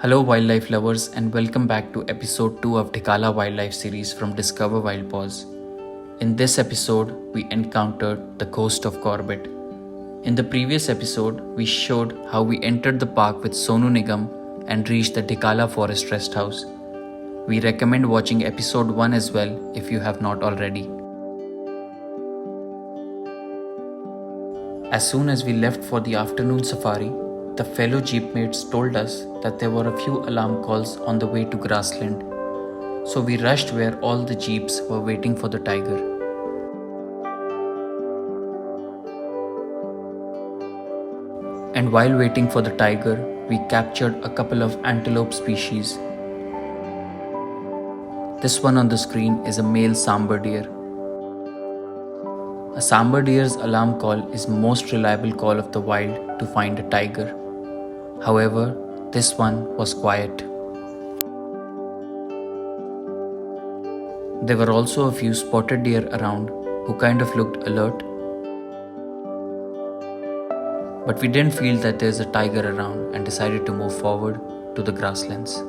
Hello, wildlife lovers, and welcome back to episode 2 of Dhikala wildlife series from Discover Wild Paws. In this episode, we encountered the Ghost of Corbett. In the previous episode, we showed how we entered the park with Sonu Nigam and reached the Dhikala Forest Rest House. We recommend watching episode 1 as well if you have not already. As soon as we left for the afternoon safari, the fellow jeepmates told us that there were a few alarm calls on the way to Grassland. So we rushed where all the jeeps were waiting for the tiger. And while waiting for the tiger, we captured a couple of antelope species. This one on the screen is a male Sambar Deer. A Sambar Deer's alarm call is most reliable call of the wild to find a tiger. However, this one was quiet. There were also a few spotted deer around who kind of looked alert. But we didn't feel that there's a tiger around and decided to move forward to the grasslands.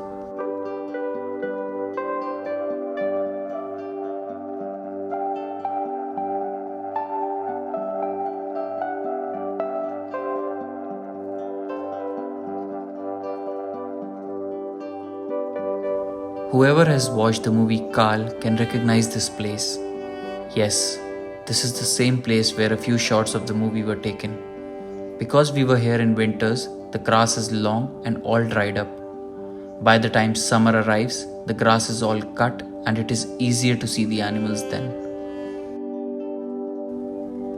Whoever has watched the movie Kal can recognize this place. Yes, this is the same place where a few shots of the movie were taken. Because we were here in winters, the grass is long and all dried up. By the time summer arrives, the grass is all cut and it is easier to see the animals then.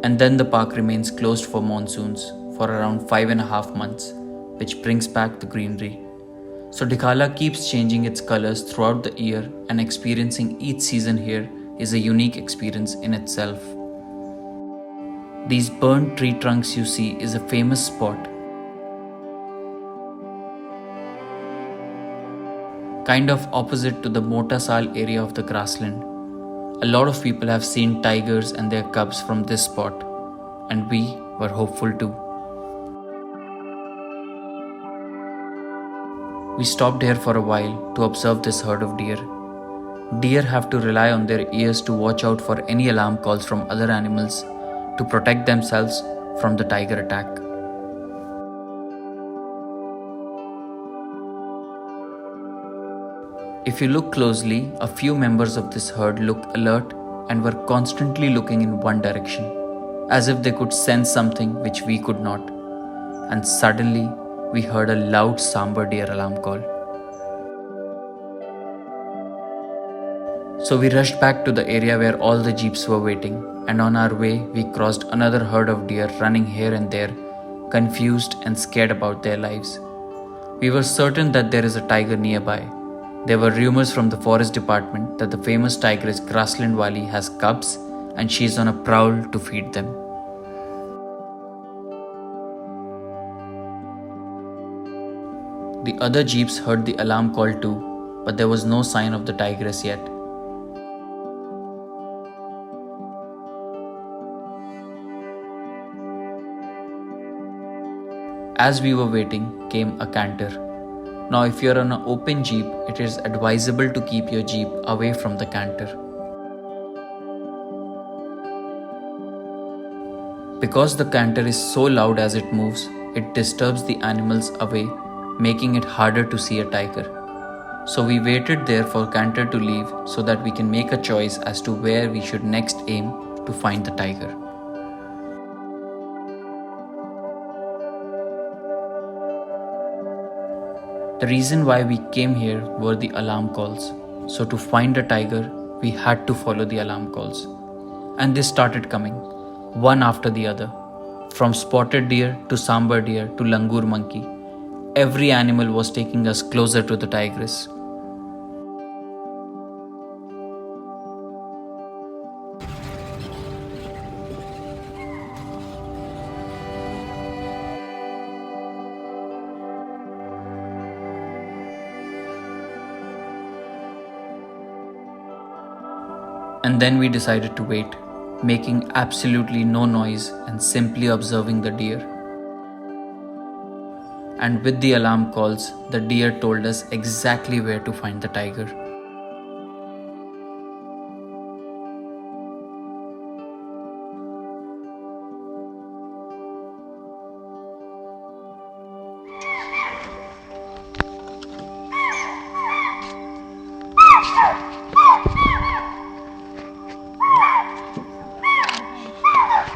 And then the park remains closed for monsoons for around 5.5 months, which brings back the greenery. So Dhikala keeps changing its colors throughout the year, and experiencing each season here is a unique experience in itself. These burnt tree trunks you see is a famous spot. Kind of opposite to the Motasal area of the grassland. A lot of people have seen tigers and their cubs from this spot, and we were hopeful too. We stopped here for a while to observe this herd of deer. Deer have to rely on their ears to watch out for any alarm calls from other animals to protect themselves from the tiger attack. If you look closely, a few members of this herd looked alert and were constantly looking in one direction, as if they could sense something which we could not. And suddenly, we heard a loud Sambar Deer alarm call. So we rushed back to the area where all the jeeps were waiting, and on our way we crossed another herd of deer running here and there, confused and scared about their lives. We were certain that there is a tiger nearby. There were rumors from the forest department that the famous tigress Grassland Wali has cubs and she is on a prowl to feed them. The other jeeps heard the alarm call too, but there was no sign of the tigress yet. As we were waiting, came a canter. Now if you are on an open jeep, it is advisable to keep your jeep away from the canter. Because the canter is so loud as it moves, it disturbs the animals away, making it harder to see a tiger. So we waited there for canter to leave so that we can make a choice as to where we should next aim to find the tiger. The reason why we came here were the alarm calls. So to find a tiger, we had to follow the alarm calls. And they started coming, one after the other. From spotted deer to sambar deer to langur monkey. Every animal was taking us closer to the tigress. And then we decided to wait, making absolutely no noise and simply observing the deer. And with the alarm calls, the deer told us exactly where to find the tiger.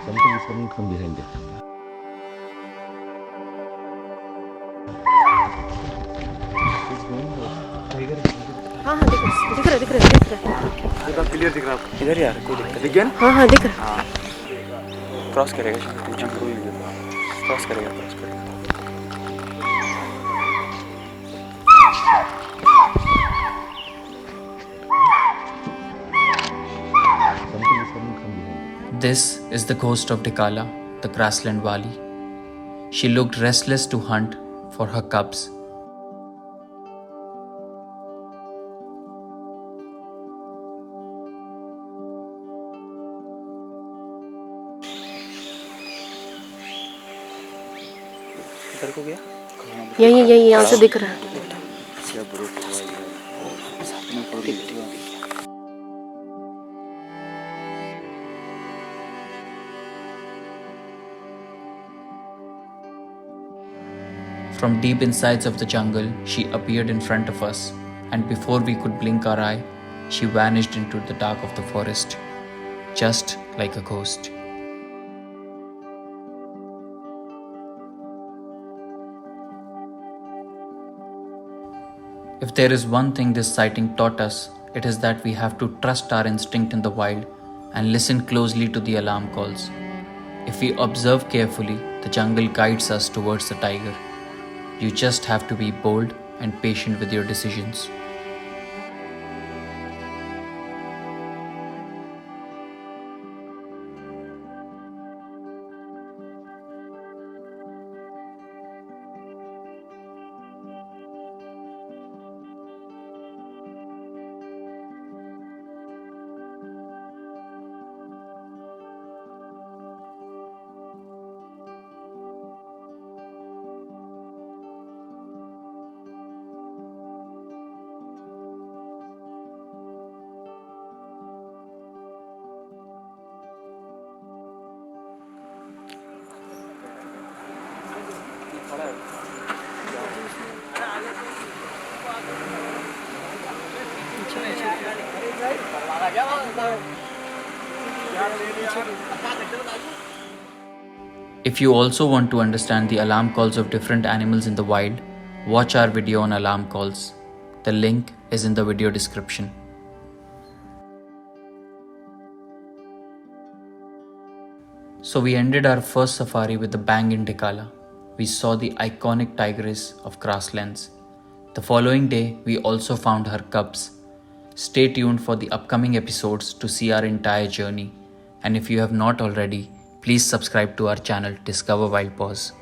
Something is coming from behind it. It's going tiger. हाँ हाँ दिख रहा clear दिख रहा है इधर यार कोई दिक्कत दिख गया ना हाँ हाँ दिख रहा हाँ क्रॉस करेगा शायद क्रॉस करेगा Something is coming from behind. This is the ghost of Dhikala, the grassland valley. She looked restless to hunt for her cubs. इधर को गया यही यहाँ से दिख रहा है From deep insides of the jungle, she appeared in front of us, and before we could blink our eye, she vanished into the dark of the forest, just like a ghost. If there is one thing this sighting taught us, it is that we have to trust our instinct in the wild and listen closely to the alarm calls. If we observe carefully, the jungle guides us towards the tiger. You just have to be bold and patient with your decisions. If you also want to understand the alarm calls of different animals in the wild, watch our video on alarm calls. The link is in the video description. So we ended our first safari with a bang in Dhikala. We saw the iconic tigress of Grasslands. The following day, we also found her cubs. Stay tuned for the upcoming episodes to see our entire journey. And if you have not already, please subscribe to our channel Discover Wild Paws.